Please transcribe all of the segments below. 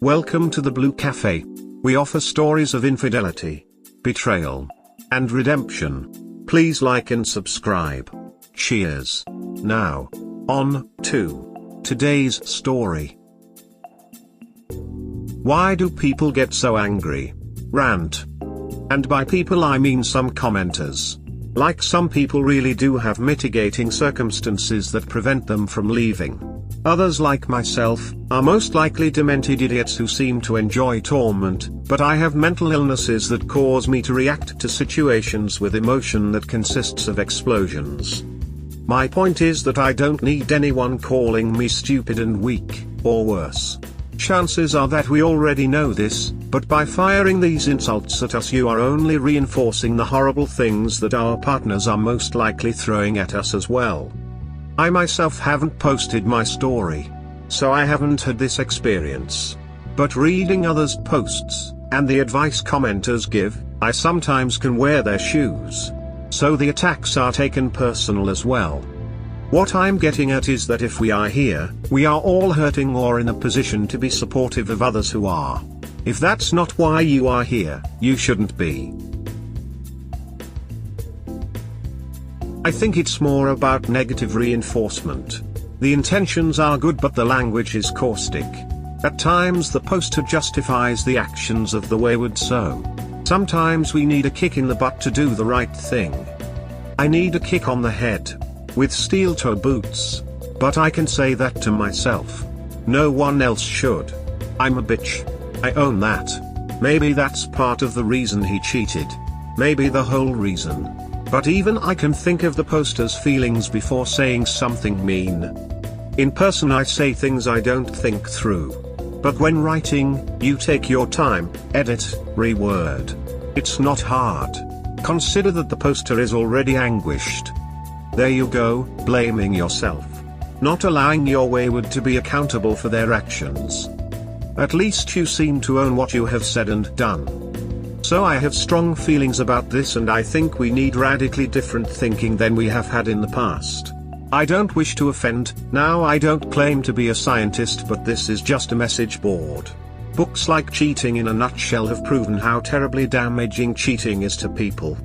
Welcome to the Blue Cafe. We offer stories of infidelity, betrayal, and redemption. Please like and subscribe. Cheers. Now, on to today's story. Why do people get so angry? Rant. And by people I mean some commenters. Like some people really do have mitigating circumstances that prevent them from leaving. Others, like myself, are most likely demented idiots who seem to enjoy torment, but I have mental illnesses that cause me to react to situations with emotion that consists of explosions. My point is that I don't need anyone calling me stupid and weak, or worse. Chances are that we already know this, but by firing these insults at us you are only reinforcing the horrible things that our partners are most likely throwing at us as well. I myself haven't posted my story, so I haven't had this experience. But reading others' posts, and the advice commenters give, I sometimes can wear their shoes. So the attacks are taken personal as well. What I'm getting at is that if we are here, we are all hurting or in a position to be supportive of others who are. If that's not why you are here, you shouldn't be. I think it's more about negative reinforcement. The intentions are good but the language is caustic. At times the poster justifies the actions of the wayward so. Sometimes we need a kick in the butt to do the right thing. I need a kick on the head. With steel-toe boots. But I can say that to myself. No one else should. I'm a bitch. I own that. Maybe that's part of the reason he cheated. Maybe the whole reason. But even I can think of the poster's feelings before saying something mean. In person I say things I don't think through. But when writing, you take your time, edit, reword. It's not hard. Consider that the poster is already anguished. There you go, blaming yourself. Not allowing your wayward to be accountable for their actions. At least you seem to own what you have said and done. So I have strong feelings about this and I think we need radically different thinking than we have had in the past. I don't wish to offend, now I don't claim to be a scientist but this is just a message board. Books like Cheating in a Nutshell have proven how terribly damaging cheating is to people.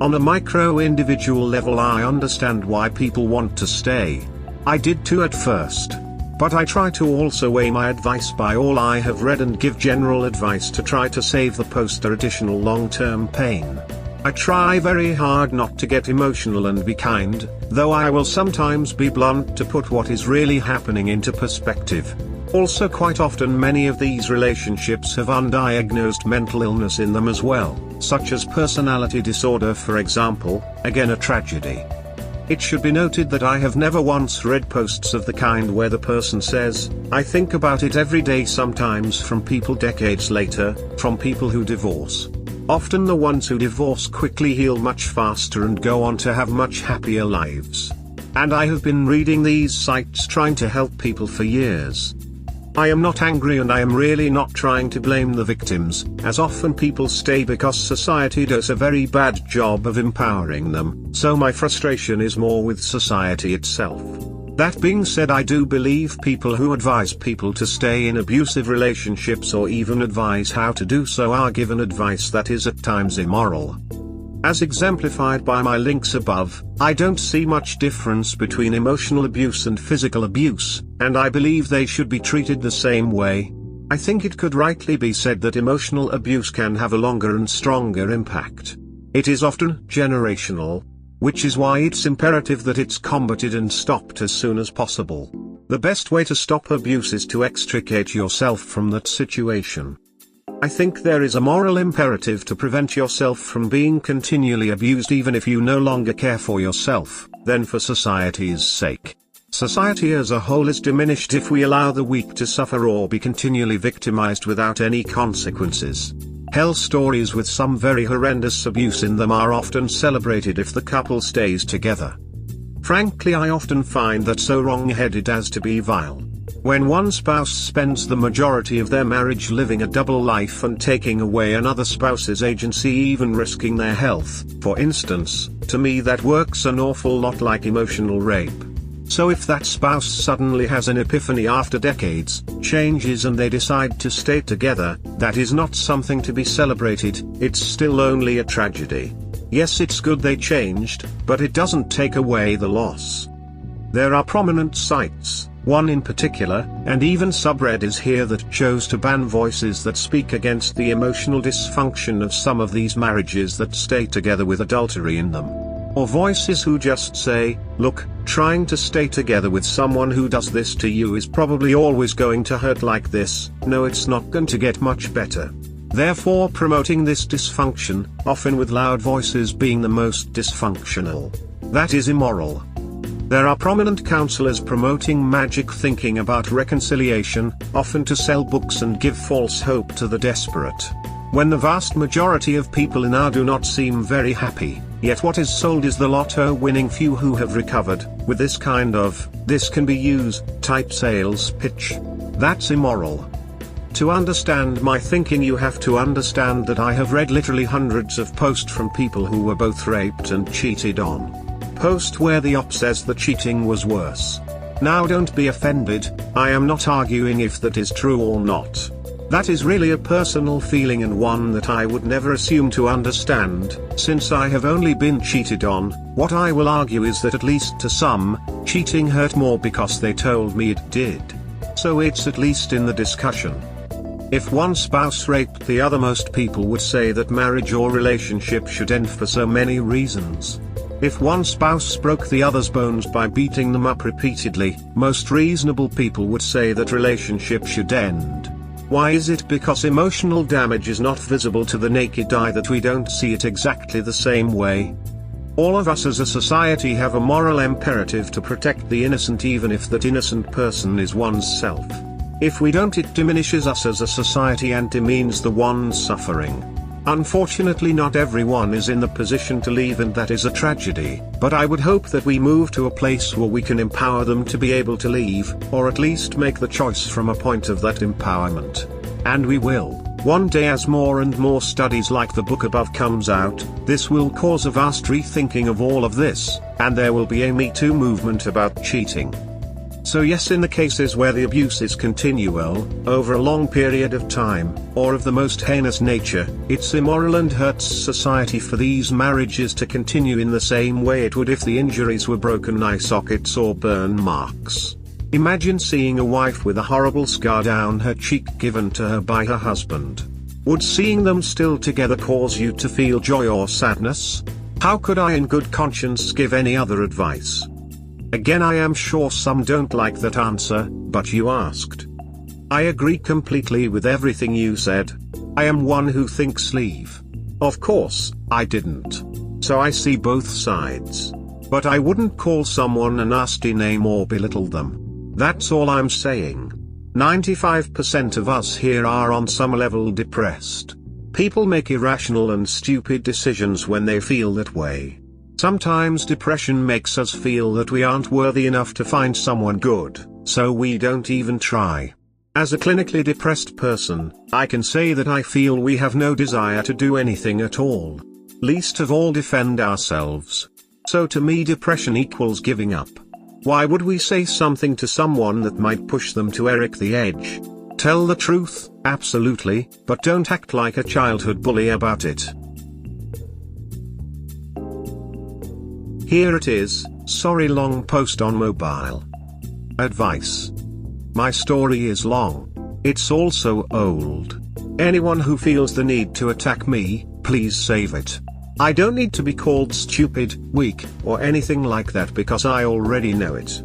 On a micro-individual level I understand why people want to stay. I did too at first. But I try to also weigh my advice by all I have read and give general advice to try to save the poster additional long-term pain. I try very hard not to get emotional and be kind, though I will sometimes be blunt to put what is really happening into perspective. Also quite often many of these relationships have undiagnosed mental illness in them as well, such as personality disorder for example, again a tragedy. It should be noted that I have never once read posts of the kind where the person says, I think about it every day, sometimes from people decades later, from people who divorce. Often the ones who divorce quickly heal much faster and go on to have much happier lives. And I have been reading these sites trying to help people for years. I am not angry and I am really not trying to blame the victims, as often people stay because society does a very bad job of empowering them, so my frustration is more with society itself. That being said, I do believe people who advise people to stay in abusive relationships or even advise how to do so are given advice that is at times immoral. As exemplified by my links above, I don't see much difference between emotional abuse and physical abuse, and I believe they should be treated the same way. I think it could rightly be said that emotional abuse can have a longer and stronger impact. It is often generational, which is why it's imperative that it's combated and stopped as soon as possible. The best way to stop abuse is to extricate yourself from that situation. I think there is a moral imperative to prevent yourself from being continually abused, even if you no longer care for yourself, then for society's sake. Society as a whole is diminished if we allow the weak to suffer or be continually victimized without any consequences. Hell stories with some very horrendous abuse in them are often celebrated if the couple stays together. Frankly, I often find that so wrong-headed as to be vile. When one spouse spends the majority of their marriage living a double life and taking away another spouse's agency, even risking their health, for instance, to me that works an awful lot like emotional rape. So if that spouse suddenly has an epiphany after decades, changes and they decide to stay together, that is not something to be celebrated, it's still only a tragedy. Yes, it's good they changed, but it doesn't take away the loss. There are prominent sites, one in particular, and even subreddits here that chose to ban voices that speak against the emotional dysfunction of some of these marriages that stay together with adultery in them. Or voices who just say, look, trying to stay together with someone who does this to you is probably always going to hurt like this, no, it's not going to get much better. Therefore promoting this dysfunction, often with loud voices being the most dysfunctional. That is immoral. There are prominent counselors promoting magic thinking about reconciliation, often to sell books and give false hope to the desperate. When the vast majority of people now do not seem very happy, yet what is sold is the lotto-winning few who have recovered, with this kind of, this can be used, type sales pitch. That's immoral. To understand my thinking you have to understand that I have read literally hundreds of posts from people who were both raped and cheated on. Post where the op says the cheating was worse. Now don't be offended, I am not arguing if that is true or not. That is really a personal feeling and one that I would never assume to understand, since I have only been cheated on. What I will argue is that at least to some, cheating hurt more because they told me it did. So it's at least in the discussion. If one spouse raped the other, most people would say that marriage or relationship should end for so many reasons. If one spouse broke the other's bones by beating them up repeatedly, most reasonable people would say that relationship should end. Why is it because emotional damage is not visible to the naked eye that we don't see it exactly the same way? All of us as a society have a moral imperative to protect the innocent, even if that innocent person is oneself. If we don't, it diminishes us as a society and demeans the one suffering. Unfortunately, not everyone is in the position to leave, and that is a tragedy, but I would hope that we move to a place where we can empower them to be able to leave, or at least make the choice from a point of that empowerment. And we will. One day, as more and more studies like the book above comes out, this will cause a vast rethinking of all of this, and there will be a Me Too movement about cheating. So yes, in the cases where the abuse is continual, over a long period of time, or of the most heinous nature, it's immoral and hurts society for these marriages to continue in the same way it would if the injuries were broken eye sockets or burn marks. Imagine seeing a wife with a horrible scar down her cheek given to her by her husband. Would seeing them still together cause you to feel joy or sadness? How could I in good conscience give any other advice? Again, I am sure some don't like that answer, but you asked. I agree completely with everything you said. I am one who thinks leave. Of course, I didn't. So I see both sides. But I wouldn't call someone a nasty name or belittle them. That's all I'm saying. 95% of us here are on some level depressed. People make irrational and stupid decisions when they feel that way. Sometimes depression makes us feel that we aren't worthy enough to find someone good, so we don't even try. As a clinically depressed person, I can say that I feel we have no desire to do anything at all. Least of all defend ourselves. So to me, depression equals giving up. Why would we say something to someone that might push them to the edge? Tell the truth, absolutely, but don't act like a childhood bully about it. Here it is, sorry, long post on mobile. Advice. My story is long. It's also old. Anyone who feels the need to attack me, please save it. I don't need to be called stupid, weak, or anything like that because I already know it.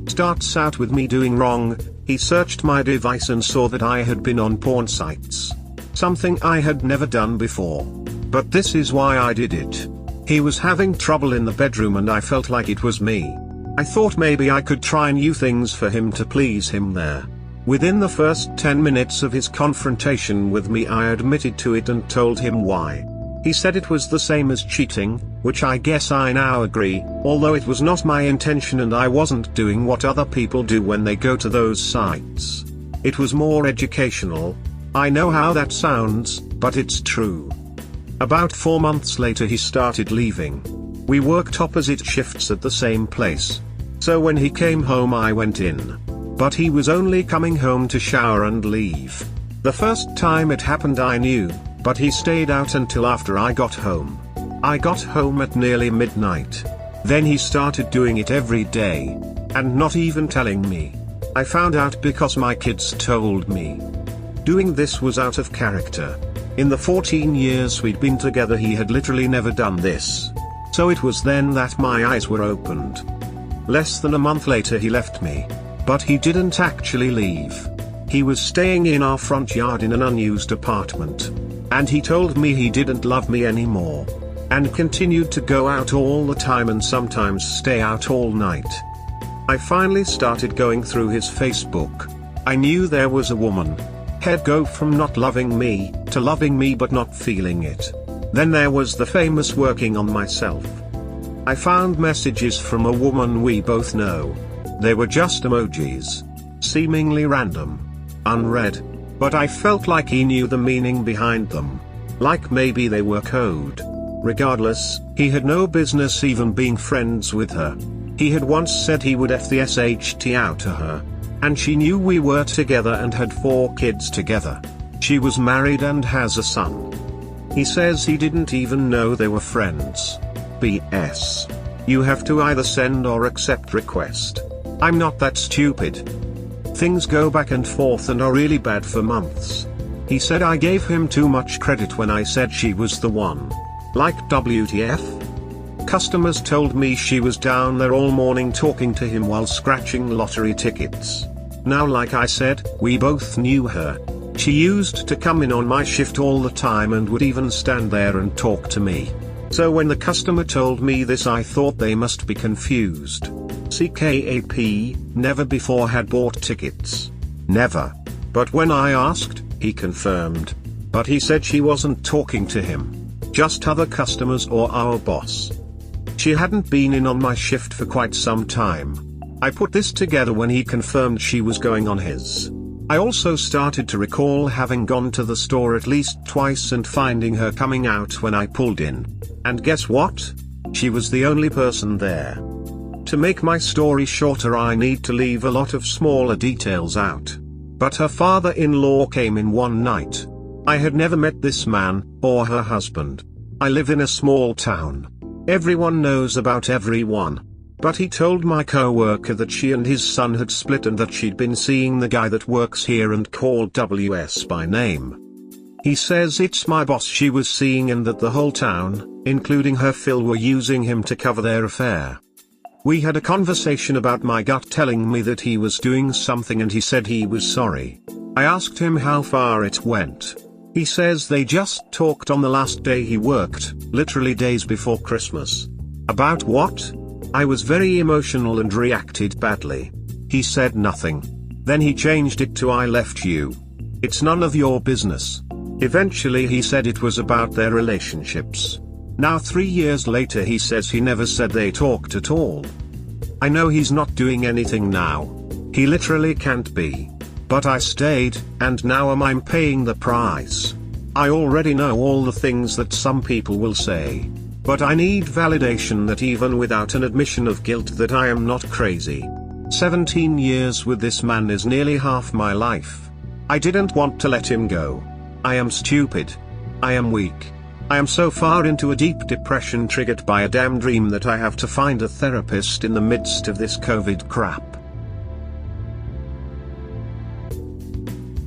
Starts out with me doing wrong. He searched my device and saw that I had been on porn sites. Something I had never done before. But this is why I did it. He was having trouble in the bedroom and I felt like it was me. I thought maybe I could try new things for him to please him there. Within the first 10 minutes of his confrontation with me, I admitted to it and told him why. He said it was the same as cheating, which I guess I now agree, although it was not my intention and I wasn't doing what other people do when they go to those sites. It was more educational. I know how that sounds, but it's true. About 4 months later he started leaving. We worked opposite shifts at the same place. So when he came home I went in. But he was only coming home to shower and leave. The first time it happened I knew, but he stayed out until after I got home. I got home at nearly midnight. Then he started doing it every day. And not even telling me. I found out because my kids told me. Doing this was out of character. In the 14 years we'd been together he had literally never done this. So it was then that my eyes were opened. Less than a month later he left me. But he didn't actually leave. He was staying in our front yard in an unused apartment. And he told me he didn't love me anymore. And continued to go out all the time and sometimes stay out all night. I finally started going through his Facebook. I knew there was a woman. He'd go from not loving me, to loving me but not feeling it. Then there was the famous working on myself. I found messages from a woman we both know. They were just emojis. Seemingly random. Unread. But I felt like he knew the meaning behind them. Like maybe they were code. Regardless, he had no business even being friends with her. He had once said he would F the SHT out to her. And she knew we were together and had 4 kids together. She was married and has a son. He says he didn't even know they were friends. BS. You have to either send or accept request. I'm not that stupid. Things go back and forth and are really bad for months. He said I gave him too much credit when I said she was the one. Like WTF? Customers told me she was down there all morning talking to him while scratching lottery tickets. Now like I said, we both knew her. She used to come in on my shift all the time and would even stand there and talk to me. So when the customer told me this I thought they must be confused. CKAP, never before had bought tickets. Never. But when I asked, he confirmed. But he said she wasn't talking to him. Just other customers or our boss. She hadn't been in on my shift for quite some time. I put this together when he confirmed she was going on his. I also started to recall having gone to the store at least twice and finding her coming out when I pulled in. And guess what? She was the only person there. To make my story shorter I need to leave a lot of smaller details out. But her father-in-law came in one night. I had never met this man, or her husband. I live in a small town. Everyone knows about everyone. But he told my co-worker that she and his son had split and that she'd been seeing the guy that works here and called WS by name. He says it's my boss she was seeing and that the whole town, including her Phil, were using him to cover their affair. We had a conversation about my gut telling me that he was doing something and he said he was sorry. I asked him how far it went. He says they just talked on the last day he worked, literally days before Christmas. About what? I was very emotional and reacted badly. He said nothing. Then he changed it to I left you. It's none of your business. Eventually he said it was about their relationships. Now 3 years later he says he never said they talked at all. I know he's not doing anything now. He literally can't be. But I stayed, and now I'm paying the price. I already know all the things that some people will say. But I need validation that even without an admission of guilt that I am not crazy. 17 years with this man is nearly half my life. I didn't want to let him go. I am stupid. I am weak. I am so far into a deep depression triggered by a damn dream that I have to find a therapist in the midst of this COVID crap.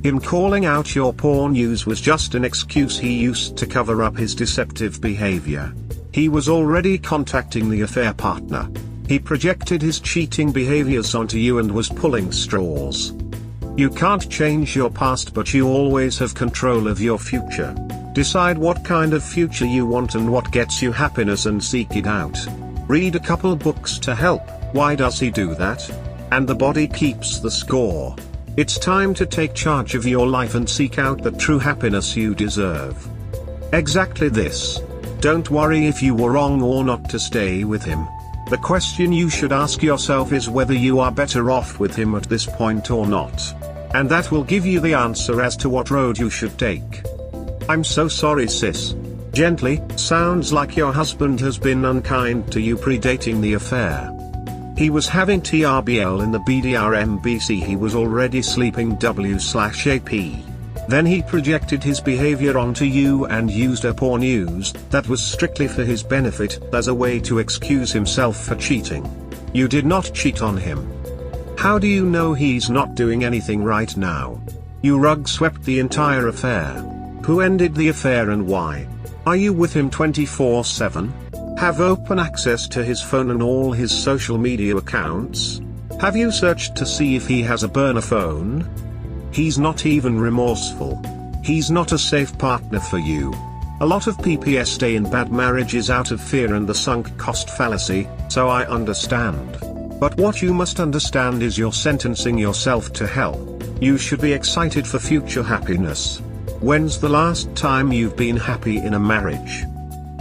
Him calling out your poor news was just an excuse he used to cover up his deceptive behavior. He was already contacting the affair partner. He projected his cheating behaviors onto you and was pulling straws. You can't change your past, but you always have control of your future. Decide what kind of future you want and what gets you happiness and seek it out. Read a couple books to help. Why does he do that? And the body keeps the score. It's time to take charge of your life and seek out the true happiness you deserve. Exactly this. Don't worry if you were wrong or not to stay with him. The question you should ask yourself is whether you are better off with him at this point or not. And that will give you the answer as to what road you should take. I'm so sorry, sis. Gently, sounds like your husband has been unkind to you predating the affair. He was having TRBL in the BDRMBC. He was already sleeping W/AP. Then he projected his behavior onto you and used a porn news that was strictly for his benefit as a way to excuse himself for cheating. You did not cheat on him. How do you know he's not doing anything right now? You rug swept the entire affair. Who ended the affair and why? Are you with him 24/7? Have open access to his phone and all his social media accounts? Have you searched to see if he has a burner phone? He's not even remorseful. He's not a safe partner for you. A lot of PPS stay in bad marriages out of fear and the sunk cost fallacy, so I understand. But what you must understand is you're sentencing yourself to hell. You should be excited for future happiness. When's the last time you've been happy in a marriage?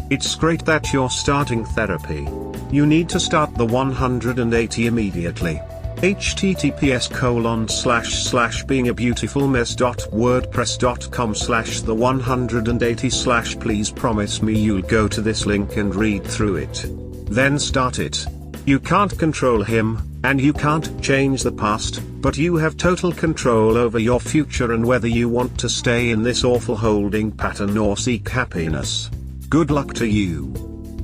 It's great that you're starting therapy. You need to start the 180 immediately. https://beingabeautifulmess.wordpress.com/the180/ please promise me you'll go to this link and read through it. Then start it. You can't control him, and you can't change the past, but you have total control over your future and whether you want to stay in this awful holding pattern or seek happiness. Good luck to you.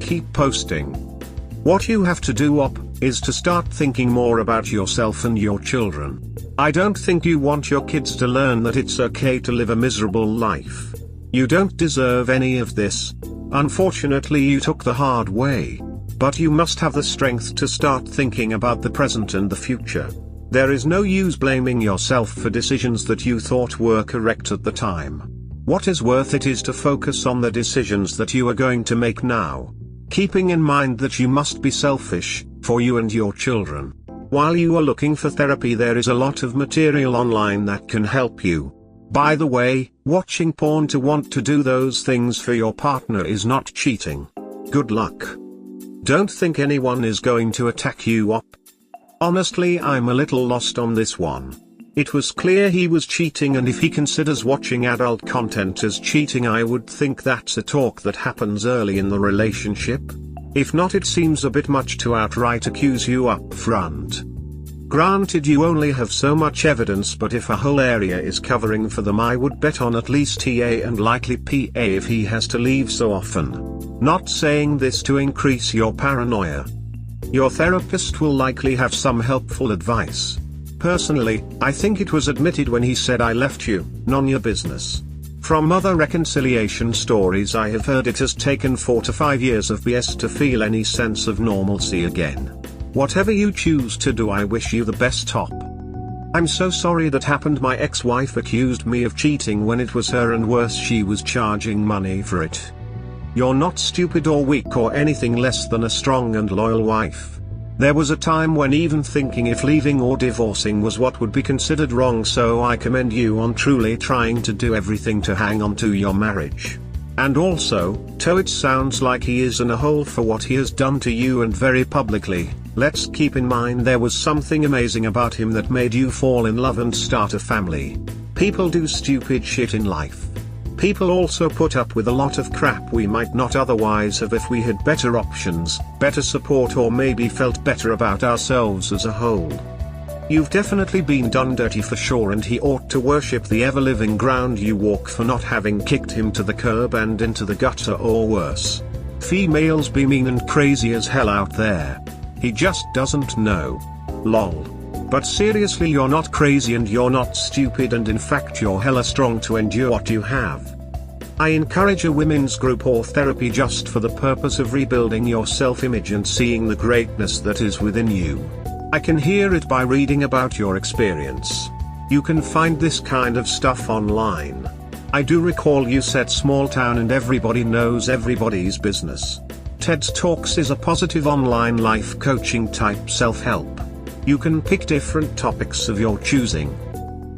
Keep posting. What you have to do is to start thinking more about yourself and your children. I don't think you want your kids to learn that it's okay to live a miserable life. You don't deserve any of this. Unfortunately, you took the hard way. But you must have the strength to start thinking about the present and the future. There is no use blaming yourself for decisions that you thought were correct at the time. What is worth it is to focus on the decisions that you are going to make now. Keeping in mind that you must be selfish, for you and your children. While you are looking for therapy, there is a lot of material online that can help you. By the way, watching porn to want to do those things for your partner is not cheating. Good luck. Don't think anyone is going to attack you up. Honestly, I'm a little lost on this one. It was clear he was cheating, and if he considers watching adult content as cheating, I would think that's a talk that happens early in the relationship. If not, it seems a bit much to outright accuse you up front. Granted, you only have so much evidence, but if a whole area is covering for them, I would bet on at least TA and likely PA if he has to leave so often. Not saying this to increase your paranoia. Your therapist will likely have some helpful advice. Personally, I think it was admitted when he said, "I left you, none your business." From other reconciliation stories I have heard, it has taken 4 to 5 years of BS to feel any sense of normalcy again. Whatever you choose to do, I wish you the best top. I'm so sorry that happened. My ex-wife accused me of cheating when it was her, and worse, she was charging money for it. You're not stupid or weak or anything less than a strong and loyal wife. There was a time when even thinking if leaving or divorcing was what would be considered wrong, so I commend you on truly trying to do everything to hang on to your marriage. And also, though it sounds like he is in a hole for what he has done to you and very publicly, let's keep in mind there was something amazing about him that made you fall in love and start a family. People do stupid shit in life. People also put up with a lot of crap we might not otherwise have if we had better options, better support, or maybe felt better about ourselves as a whole. You've definitely been done dirty for sure, and he ought to worship the ever-living ground you walk for not having kicked him to the curb and into the gutter or worse. Females be mean and crazy as hell out there. He just doesn't know. Lol. But seriously, you're not crazy and you're not stupid, and in fact you're hella strong to endure what you have. I encourage a women's group or therapy just for the purpose of rebuilding your self-image and seeing the greatness that is within you. I can hear it by reading about your experience. You can find this kind of stuff online. I do recall you said small town and everybody knows everybody's business. TED Talks is a positive online life coaching type self-help. You can pick different topics of your choosing.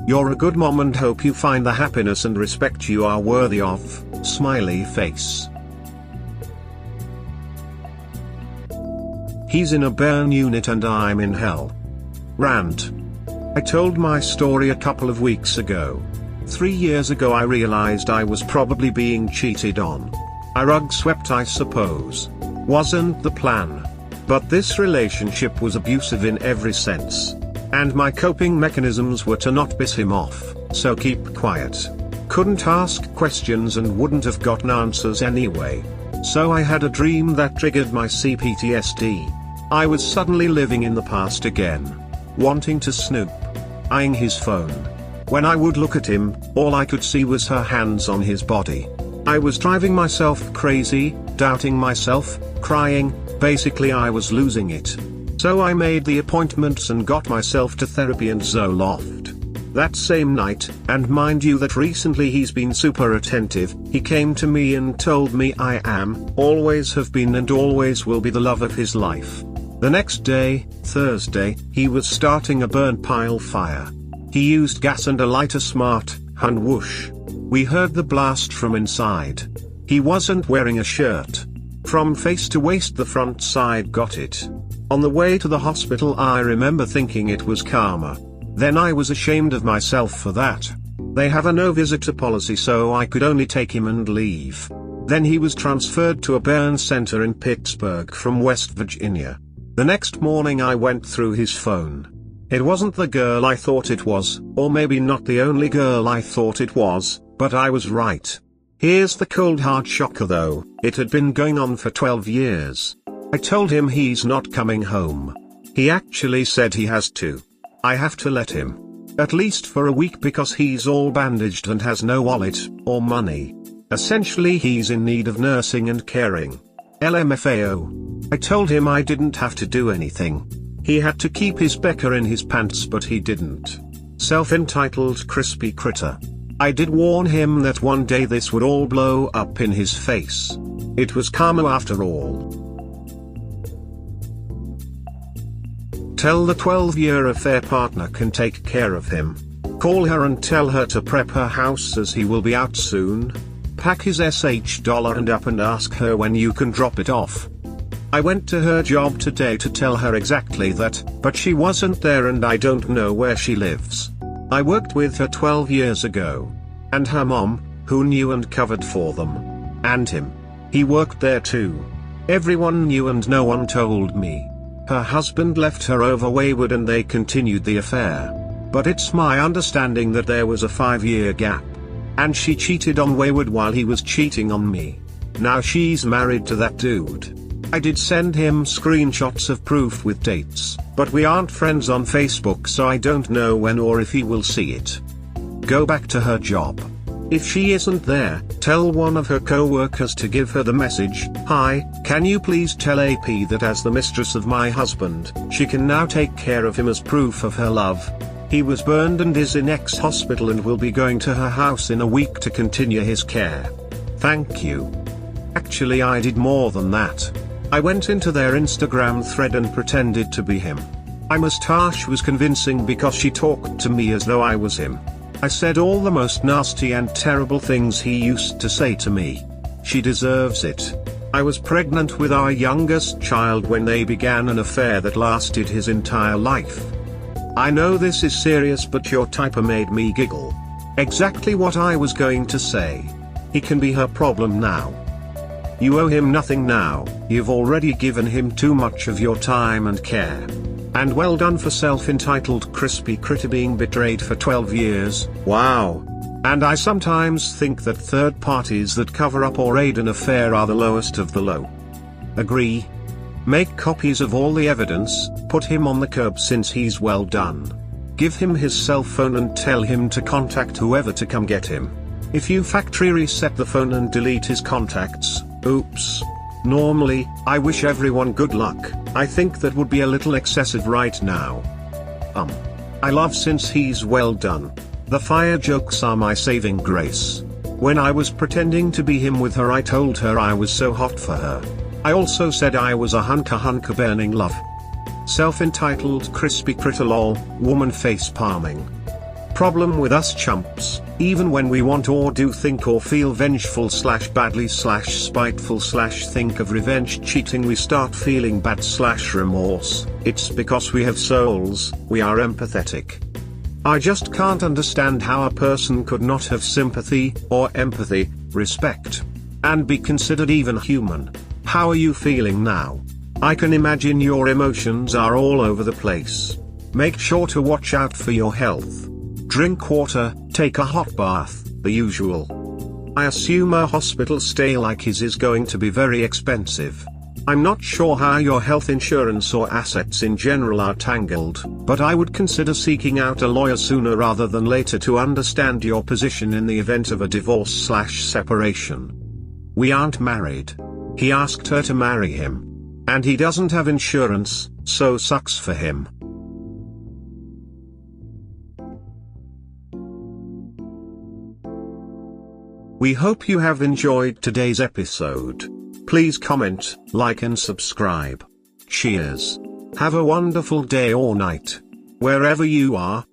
You're a good mom and hope you find the happiness and respect you are worthy of. Smiley face. He's in a burn unit and I'm in hell. Rant. I told my story a couple of weeks ago. 3 years ago I realized I was probably being cheated on. I rug swept, I suppose. Wasn't the plan. But this relationship was abusive in every sense. And my coping mechanisms were to not piss him off, so keep quiet. Couldn't ask questions and wouldn't have gotten answers anyway. So I had a dream that triggered my CPTSD. I was suddenly living in the past again. Wanting to snoop. Eyeing his phone. When I would look at him, all I could see was her hands on his body. I was driving myself crazy, doubting myself, crying, basically I was losing it. So I made the appointments and got myself to therapy and Zoloft. That same night, and mind you that recently he's been super attentive, he came to me and told me I am, always have been and always will be the love of his life. The next day, Thursday, he was starting a burn pile fire. He used gas and a lighter smart, and whoosh. We heard the blast from inside. He wasn't wearing a shirt. From face to waist the front side got it. On the way to the hospital I remember thinking it was karma. Then I was ashamed of myself for that. They have a no visitor policy so I could only take him and leave. Then he was transferred to a burn center in Pittsburgh from West Virginia. The next morning I went through his phone. It wasn't the girl I thought it was, or maybe not the only girl I thought it was, but I was right. Here's the cold hard shocker though, it had been going on for 12 years. I told him he's not coming home. He actually said he has to. I have to let him. At least for a week because he's all bandaged and has no wallet, or money. Essentially he's in need of nursing and caring. LMFAO. I told him I didn't have to do anything. He had to keep his pecker in his pants but he didn't. Self-entitled crispy critter. I did warn him that one day this would all blow up in his face. It was karma after all. Tell the 12-year affair partner can take care of him. Call her and tell her to prep her house as he will be out soon. Pack his $$ and up and ask her when you can drop it off. I went to her job today to tell her exactly that, but she wasn't there and I don't know where she lives. I worked with her 12 years ago. And her mom, who knew and covered for them. And him. He worked there too. Everyone knew and no one told me. Her husband left her over Wayward and they continued the affair. But it's my understanding that there was a 5-year gap. And she cheated on Wayward while he was cheating on me. Now she's married to that dude. I did send him screenshots of proof with dates, but we aren't friends on Facebook so I don't know when or if he will see it. Go back to her job. If she isn't there, tell one of her co-workers to give her the message, "Hi, can you please tell AP that as the mistress of my husband, she can now take care of him as proof of her love. He was burned and is in ex-hospital and will be going to her house in a week to continue his care. Thank you." Actually I did more than that. I went into their Instagram thread and pretended to be him. My mustache was convincing because she talked to me as though I was him. I said all the most nasty and terrible things he used to say to me. She deserves it. I was pregnant with our youngest child when they began an affair that lasted his entire life. I know this is serious but your typer made me giggle. Exactly what I was going to say. He can be her problem now. You owe him nothing now, you've already given him too much of your time and care. And well done for self-entitled crispy critter being betrayed for 12 years, wow. And I sometimes think that third parties that cover up or aid an affair are the lowest of the low. Agree? Make copies of all the evidence, put him on the curb since he's well done. Give him his cell phone and tell him to contact whoever to come get him. If you factory reset the phone and delete his contacts, oops. Normally, I wish everyone good luck. I think that would be a little excessive right now. I love since he's well done. The fire jokes are my saving grace. When I was pretending to be him with her I told her I was so hot for her. I also said I was a hunker burning love. Self-entitled crispy critter lol, woman face palming. Problem with us chumps, even when we want or do think or feel vengeful / badly / spiteful / think of revenge cheating we start feeling bad / remorse, it's because we have souls, we are empathetic. I just can't understand how a person could not have sympathy, or empathy, respect, and be considered even human. How are you feeling now? I can imagine your emotions are all over the place. Make sure to watch out for your health. Drink water, take a hot bath, the usual. I assume a hospital stay like his is going to be very expensive. I'm not sure how your health insurance or assets in general are tangled, but I would consider seeking out a lawyer sooner rather than later to understand your position in the event of a divorce/separation. We aren't married. He asked her to marry him. And he doesn't have insurance, so sucks for him. We hope you have enjoyed today's episode. Please comment, like and subscribe. Cheers. Have a wonderful day or night, wherever you are.